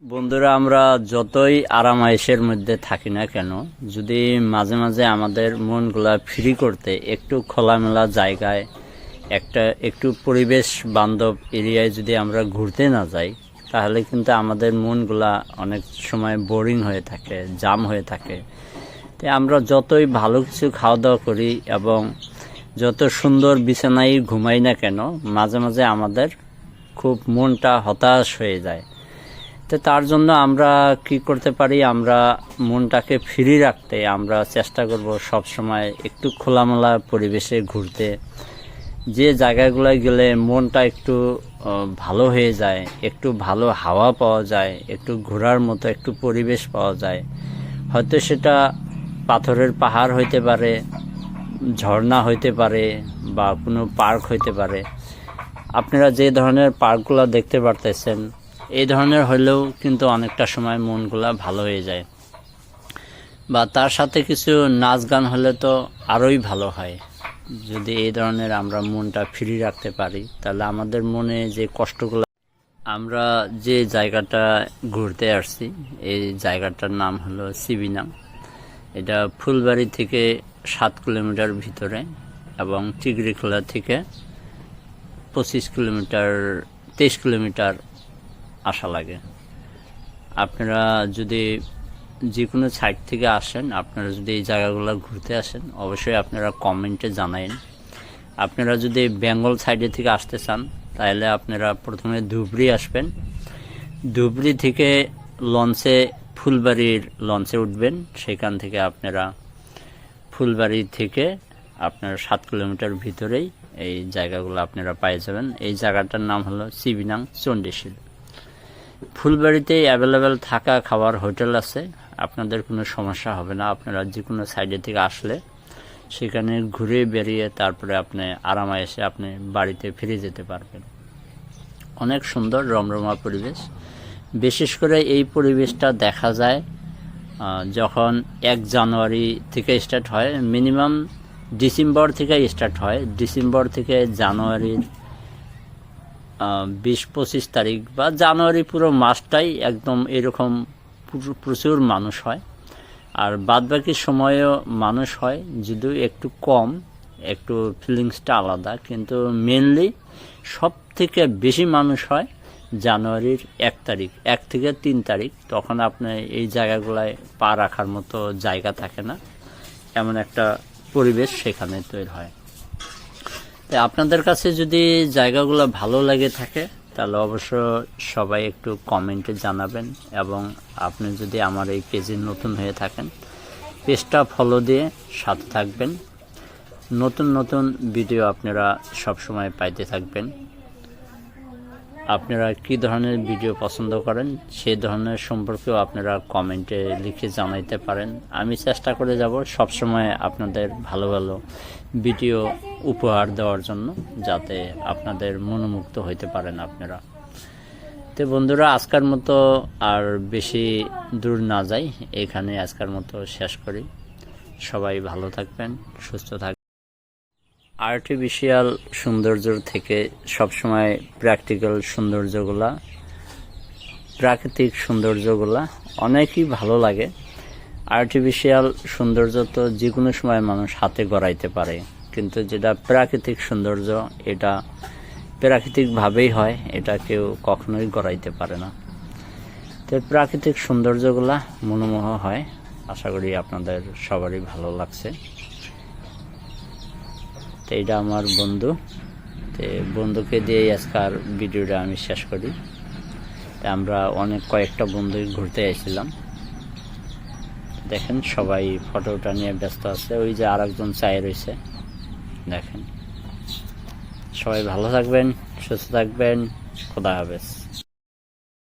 বন্ধুরা, আমরা যতই আরামায়েশের মধ্যে থাকি না কেন, যদি মাঝে মাঝে আমাদের মনগুলা ফ্রি করতে একটু খোলামেলা জায়গায়, একটু পরিবেশ বান্ধব এরিয়ায় যদি আমরা ঘুরতে না যাই, তাহলে কিন্তু আমাদের মনগুলা অনেক সময় বোরিং হয়ে থাকে, জাম হয়ে থাকে। তাই আমরা যতই ভালো কিছু খাওয়া দাওয়া করি এবং যত সুন্দর বিছানায় ঘুমাই না কেন, মাঝে মাঝে আমাদের খুব মনটা হতাশ হয়ে যায়। তো তার জন্য আমরা কি করতে পারি, আমরা মনটাকে ফ্রি রাখতে আমরা চেষ্টা করব সব সময় একটু খোলামেলা পরিবেশে ঘুরতে। যে জায়গাগুলোয় গেলে মনটা একটু ভালো হয়ে যায়, একটু ভালো হাওয়া পাওয়া যায়, একটু ঘোরার মতো একটু পরিবেশ পাওয়া যায়। হয়তো সেটা পাথরের পাহাড় হইতে পারে, ঝর্ণা হইতে পারে, বা কোনো পার্ক হইতে পারে। আপনারা যে ধরনের পার্কগুলো দেখতে পারতেছেন, এই ধরনের হলেও কিন্তু অনেকটা সময় মনগুলা ভালো হয়ে যায়। বা তার সাথে কিছু নাচ গান হলে তো আরোই ভালো হয়। যদি এই ধরনের আমরা মনটা ফ্রি রাখতে পারি, তাহলে আমাদের মনে যে কষ্টগুলো, আমরা যে জায়গাটা ঘুরতে আসছি, এই জায়গাটার নাম হলো সিবিনাং। এটা ফুলবাড়ি থেকে 7 কিলোমিটার ভিতরে এবং চিগড়িখোলা থেকে 23 কিলোমিটার আসা লাগে। আপনারা যদি যে কোনো সাইড থেকে আসেন, আপনারা যদি এই জায়গাগুলো ঘুরতে আসেন, অবশ্যই আপনারা কমেন্টে জানাইন। আপনারা যদি বেঙ্গল সাইডে থেকে আসতে চান, তাহলে আপনারা প্রথমে ধুবড়ি আসবেন। ধুবড়ি থেকে ফুলবাড়ির লঞ্চে উঠবেন। সেখান থেকে আপনারা ফুলবাড়ি থেকে আপনার 7 কিলোমিটার ভিতরেই এই জায়গাগুলো আপনারা পেয়ে যাবেন। এই জায়গাটার নাম হলো সিবিনাং চণ্ডীশীল। ফুলবাড়িতে অ্যাভেলেবেল থাকা খাওয়ার হোটেল আছে, আপনাদের কোনো সমস্যা হবে না। আপনারা যে কোনো সাইডে থেকে আসলে সেখানে ঘুরে বেরিয়ে তারপরে আপনি আরামায়েশে আপনি বাড়িতে ফিরে যেতে পারবেন। অনেক সুন্দর রমরমা পরিবেশ। বিশেষ করে এই পরিবেশটা দেখা যায় যখন 1 জানুয়ারি থেকে স্টার্ট হয়, মিনিমাম ডিসেম্বর থেকে স্টার্ট হয়। ডিসেম্বর থেকে জানুয়ারির 20-25 তারিখ বা জানুয়ারি পুরো মাসটাই একদম এরকম প্রচুর মানুষ হয়। আর বাদবাকি সময়ও মানুষ হয়, যদিও একটু কম, একটু ফিলিংসটা আলাদা। কিন্তু মেনলি সব থেকে বেশি মানুষ হয় জানুয়ারির 1 তারিখ, 1 থেকে 3 তারিখ। তখন আপনি এই জায়গাগুলায় পা রাখার মতো জায়গা থাকে না, এমন একটা পরিবেশ সেখানে তৈরি হয়। তাই আপনাদের কাছে যদি জায়গাগুলো ভালো লাগে থাকে, তাহলে অবশ্য সবাই একটু কমেন্টে জানাবেন। এবং আপনি যদি আমার এই পেজে নতুন হয়ে থাকেন, পেজটা ফলো দিয়ে সাথে থাকবেন। নতুন নতুন ভিডিও আপনারা সবসময় পাইতে থাকবেন। আপনারা কি ধরনের ভিডিও পছন্দ করেন, সেই ধরনের সম্পর্কেও আপনারা কমেন্টে লিখে জানাইতে পারেন। আমি চেষ্টা করে যাব সবসময় আপনাদের ভালো ভালো ভিডিও উপহার দেওয়ার জন্য, যাতে আপনাদের মনোমুগ্ধ হইতে পারেন আপনারা। তো বন্ধুরা, আজকের মতো আর বেশি দূর না যাই, এখানে আজকের মতো শেষ করি। সবাই ভালো থাকবেন, সুস্থ থাকবেন। আর্টিফিশিয়াল সৌন্দর্য থেকে সবসময় প্রাকৃতিক সৌন্দর্যগুলা অনেকই ভালো লাগে। আর্টিফিশিয়াল সৌন্দর্য তো যে কোনো সময় মানুষ হাতে গড়াইতে পারে, কিন্তু যেটা প্রাকৃতিক সৌন্দর্য, এটা প্রাকৃতিকভাবেই হয়, এটা কেউ কখনোই গড়াইতে পারে না। তো প্রাকৃতিক সৌন্দর্যগুলা মনোমোহ হয়। আশা করি আপনাদের সবারই ভালো লাগছে। তো এটা আমার বন্ধু, তো বন্ধুকে দিয়ে আজকাল ভিডিওটা আমি শেষ করি। আমরা কয়েকটা বন্ধু ঘুরতে আসছিলাম। দেখেন সবাই ফটোটা নিয়ে ব্যস্ত আছে। ওই যে আরেকজন চায়ে রয়েছে, দেখেন। সবাই ভালো থাকবেন, সুস্থ থাকবেন। খোদা হাফেজ।